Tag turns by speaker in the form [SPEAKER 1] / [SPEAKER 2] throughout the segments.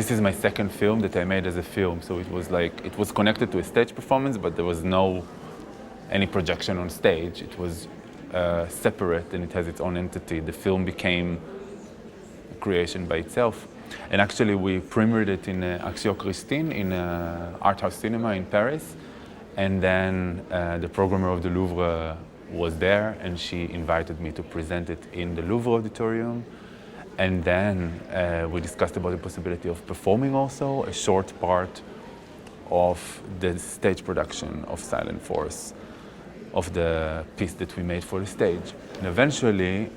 [SPEAKER 1] this is my second film that I made as a film, so it was like, it was connected to a stage performance, but there was no any projection on stage. It was separate and it has its own entity. The film became a creation by itself. And actually we premiered it in Action Christine in Art House Cinema in Paris. And then the programmer of the Louvre was there and she invited me to present it in the Louvre auditorium. And then we discussed about the possibility of performing also a short part of the stage production of Silent Force, of the piece that we made for the stage. And eventually,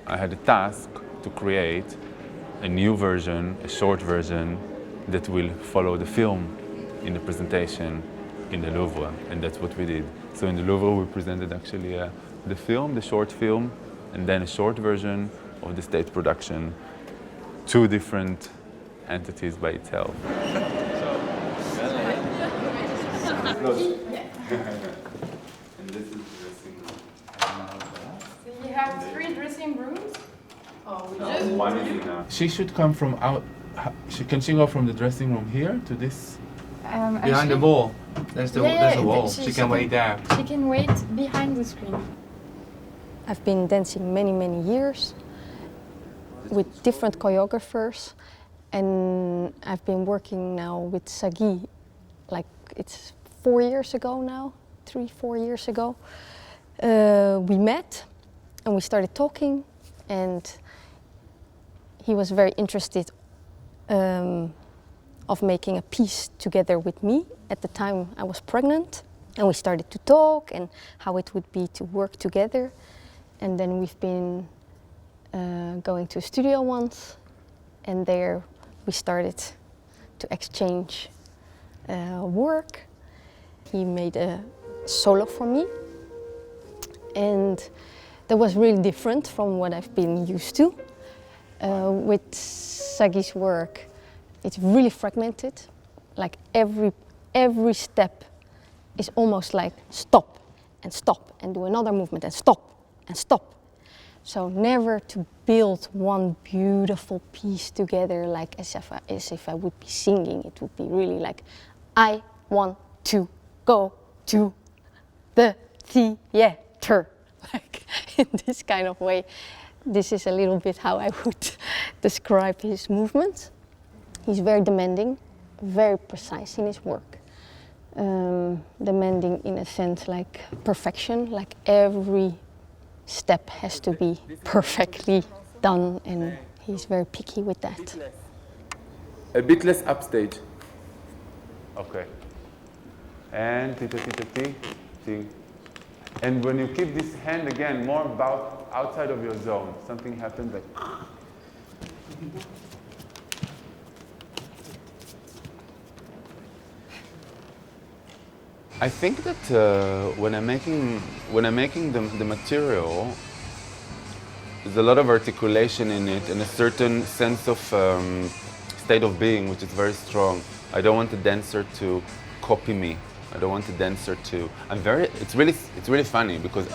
[SPEAKER 1] I had a task to create a new version, a short version, that will follow the film in the presentation in the Louvre, and that's what we did. So in the Louvre, we presented actually the film, the short film, and then a short version of the stage production, two different entities by itself. And this is the dressing room.
[SPEAKER 2] So you have 3 dressing rooms? Oh, we just
[SPEAKER 1] One is enough.
[SPEAKER 3] She should come from out. Can she go from the dressing room here to this?
[SPEAKER 4] Behind the wall. There's the wall. She can wait there.
[SPEAKER 2] She can wait behind the screen.
[SPEAKER 5] I've been dancing many, many years with different choreographers, and I've been working now with Sagi, like it's 4 years ago now, 3-4 years ago. We met and we started talking, and he was very interested of making a piece together with me. At the time I was pregnant, and we started to talk and how it would be to work together. And then we've been going to a studio once, and there we started to exchange work. He made a solo for me, and that was really different from what I've been used to. With Sagi's work, it's really fragmented. Like every step is almost like stop and do another movement and stop and stop. So never to build one beautiful piece together, like as if I would be singing. It would be really like, I want to go to the theater, like in this kind of way. This is a little bit how I would describe his movements. He's very demanding, very precise in his work. Demanding in a sense like perfection, like every step has to be perfectly done, and he's very picky with that.
[SPEAKER 1] A bit less upstage. Okay. And T, T. And when you keep this hand again more about outside of your zone, something happens like. I think that when I'm making the material, there's a lot of articulation in it and a certain sense of state of being, which is very strong. I don't want the dancer to copy me. I don't want the dancer to. It's really funny because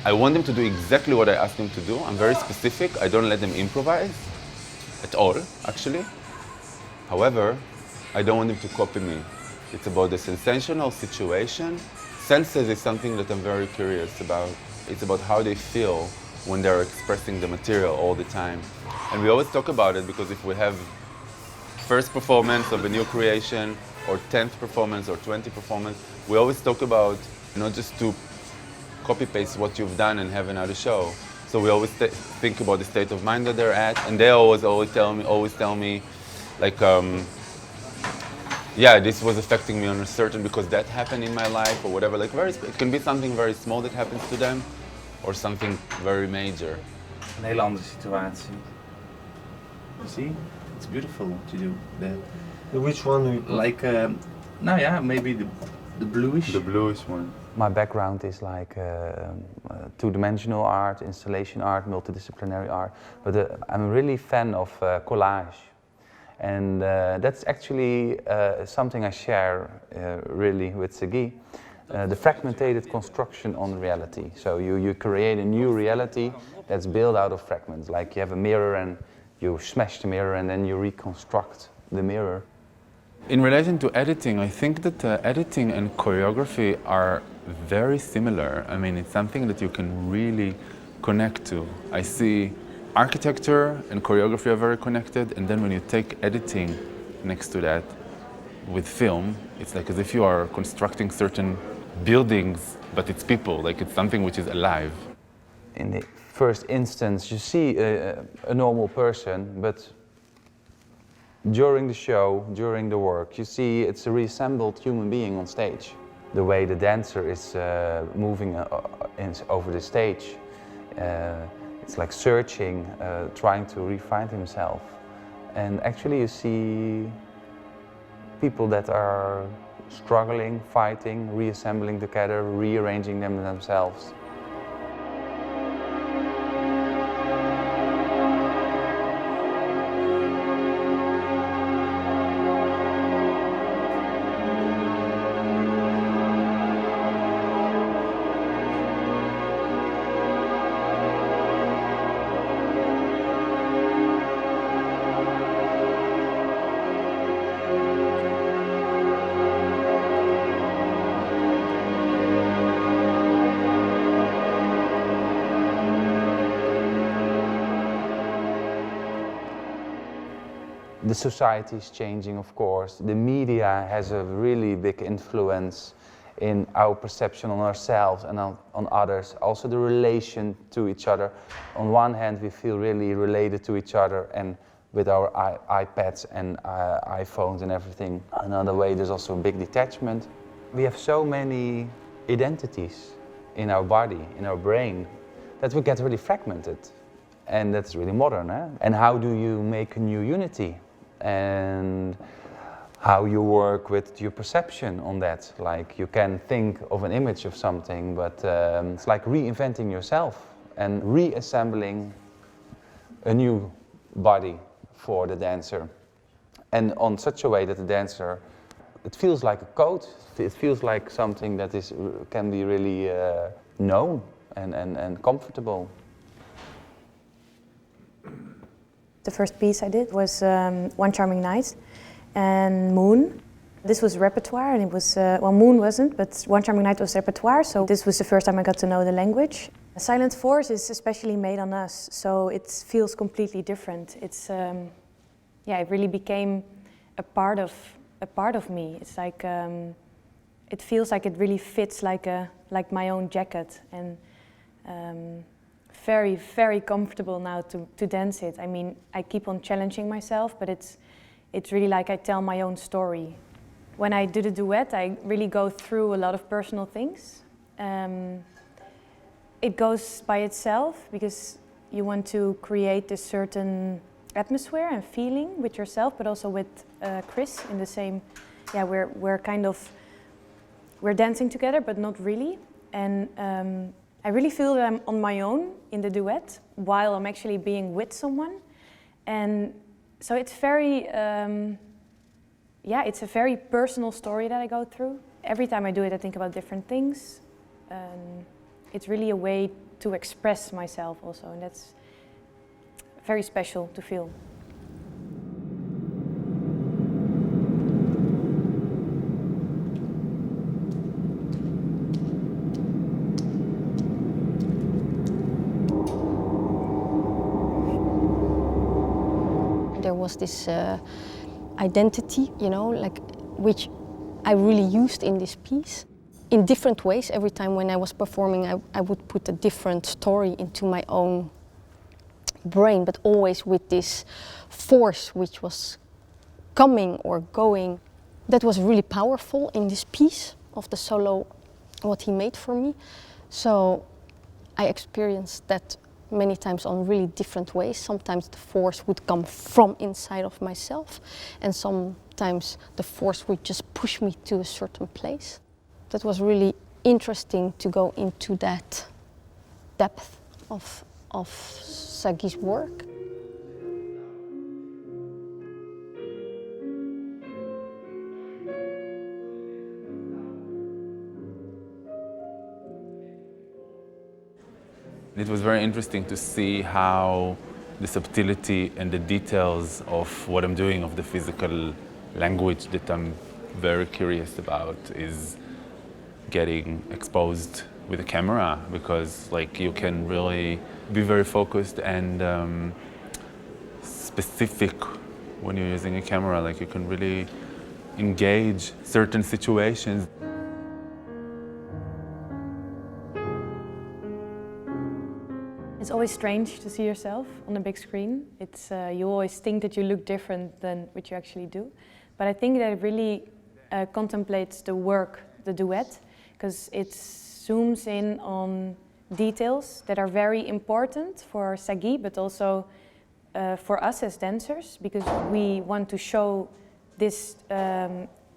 [SPEAKER 1] I want them to do exactly what I ask them to do. I'm very specific. I don't let them improvise at all, actually. However, I don't want them to copy me. It's about the sensational situation. Senses is something that I'm very curious about. It's about how they feel when they're expressing the material all the time. And we always talk about it because if we have first performance of a new creation, or 10th performance, or 20th performance, we always talk about not just to copy-paste what you've done and have another show. So we always think about the state of mind that they're at, and they always tell me, like, yeah, this was affecting me on a certain, because that happened in my life, or whatever. Like, it can be something very small that happens to them, or something very major.
[SPEAKER 4] Een hele andere situatie. You see, it's beautiful to do that.
[SPEAKER 6] Which one?
[SPEAKER 4] Like, nou ja, maybe the bluish.
[SPEAKER 1] The bluish one.
[SPEAKER 7] My background is like two-dimensional art, installation art, multidisciplinary art, but I'm really fan of collage. And that's actually something I share really with Sagi, the fragmented construction on reality. So you create a new reality that's built out of fragments. Like you have a mirror and you smash the mirror and then you reconstruct the mirror.
[SPEAKER 1] In relation to editing, I think that editing and choreography are very similar. I mean, it's something that you can really connect to. I see architecture and choreography are very connected, and then when you take editing next to that with film, it's like as if you are constructing certain buildings, but it's people, like it's something which is alive.
[SPEAKER 7] In the first instance, you see a normal person, but during the show, during the work, you see it's a reassembled human being on stage. The way the dancer is moving over the stage, it's like searching, trying to refine himself. And actually you see people that are struggling, fighting, reassembling together, rearranging them themselves. The society is changing, of course. The media has a really big influence in our perception on ourselves and on others. Also the relation to each other. On one hand, we feel really related to each other and with our iPads and iPhones and everything. Another way, there's also a big detachment. We have so many identities in our body, in our brain, that we get really fragmented. And that's really modern, eh? And how do you make a new unity? And how you work with your perception on that. Like you can think of an image of something, but it's like reinventing yourself and reassembling a new body for the dancer. And on such a way that the dancer, it feels like a code, it feels like something that can be really known and comfortable.
[SPEAKER 6] The first piece I did was One Charming Night and Moon. This was repertoire, and it was, well, Moon wasn't, but One Charming Night was repertoire, so this was the first time I got to know the language. Silent Force is especially made on us, so it feels completely different. It's, yeah, it really became a part of me. It's like, it feels like it really fits like my own jacket, and very, very comfortable now to dance it. I mean, I keep on challenging myself, but it's really like I tell my own story. When I do the duet, I really go through a lot of personal things. It goes by itself because you want to create a certain atmosphere and feeling with yourself, but also with Chris in the same, yeah, we're dancing together, but not really. And I really feel that I'm on my own in the duet while I'm actually being with someone. And so it's very, yeah, it's a very personal story that I go through. Every time I do it, I think about different things. It's really a way to express myself also, and that's very special to feel.
[SPEAKER 5] There was this identity, you know, like which I really used in this piece. In different ways, every time when I was performing, I would put a different story into my own brain, but always with this force which was coming or going. That was really powerful in this piece of the solo, what he made for me. So I experienced that many times on really different ways. Sometimes the force would come from inside of myself, and sometimes the force would just push me to a certain place. That was really interesting to go into that depth of Sagi's work.
[SPEAKER 1] It was very interesting to see how the subtlety and the details of what I'm doing, of the physical language that I'm very curious about, is getting exposed with a camera, because like you can really be very focused and specific when you're using a camera. Like you can really engage certain situations.
[SPEAKER 6] It's always strange to see yourself on the big screen. It's you always think that you look different than what you actually do. But I think that it really contemplates the work, the duet, because it zooms in on details that are very important for Sagi, but also for us as dancers, because we want to show these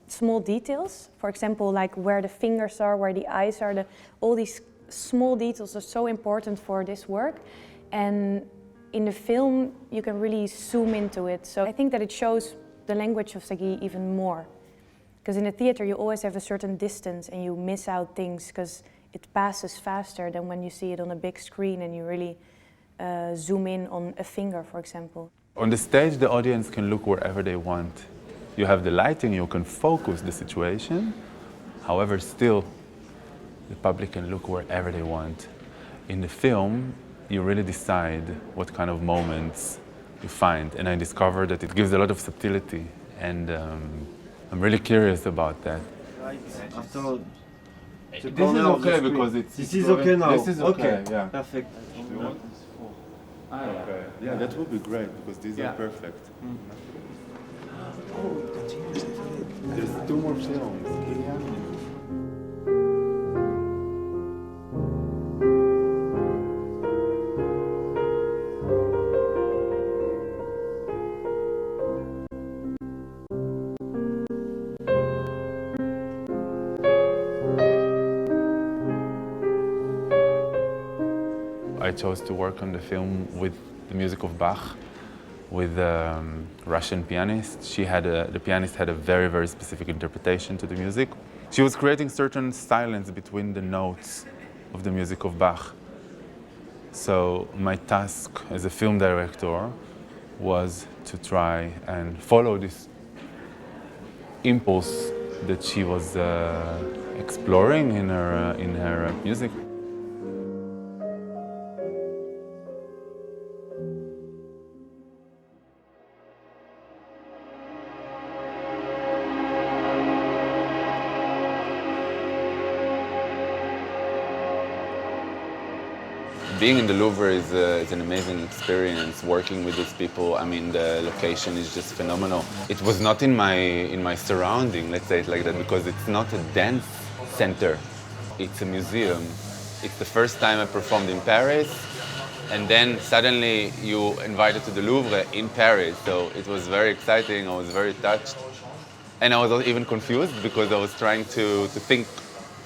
[SPEAKER 6] small details. For example, like where the fingers are, where the eyes are, all these small details are so important for this work. And in the film, you can really zoom into it. So I think that it shows the language of Sagi even more. Because in the theater, you always have a certain distance and you miss out things because it passes faster than when you see it on a big screen and you really zoom in on a finger, for example.
[SPEAKER 1] On the stage, the audience can look wherever they want. You have the lighting, you can focus the situation. However, still, the public can look wherever they want. In the film, you really decide what kind of moments you find. And I discovered that it gives a lot of subtlety, and I'm really curious about that.
[SPEAKER 4] Right. After
[SPEAKER 3] This is okay because it's...
[SPEAKER 4] This is okay now.
[SPEAKER 3] This is okay, yeah.
[SPEAKER 4] Perfect.
[SPEAKER 3] Okay. Yeah, that would be great because these are perfect. There's 2 more films.
[SPEAKER 1] I chose to work on the film with the music of Bach, with a Russian pianist. The pianist had a very, very specific interpretation to the music. She was creating certain silence between the notes of the music of Bach. So my task as a film director was to try and follow this impulse that she was exploring in her music. Being in the Louvre is an amazing experience, working with these people. I mean, the location is just phenomenal. It was not in my surrounding, let's say it like that, because it's not a dance center. It's a museum. It's the first time I performed in Paris, and then suddenly you invited to the Louvre in Paris. So it was very exciting. I was very touched. And I was even confused because I was trying to think,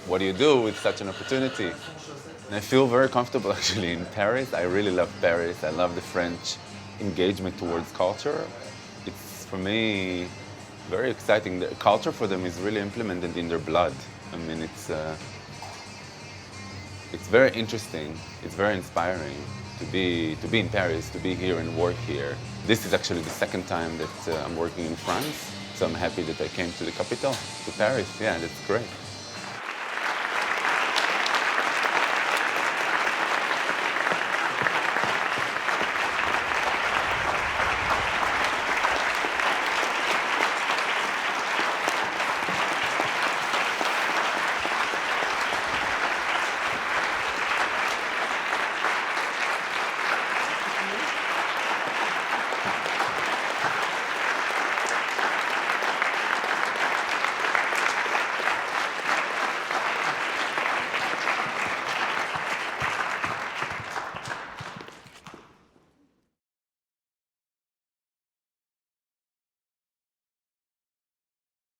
[SPEAKER 1] what do you do with such an opportunity? And I feel very comfortable actually in Paris. I really love Paris. I love the French engagement towards culture. It's, for me, very exciting. The culture for them is really implemented in their blood. I mean, it's very interesting. It's very inspiring to be in Paris, to be here and work here. This is actually the second time that I'm working in France, so I'm happy that I came to the capital, to Paris. Yeah, that's great.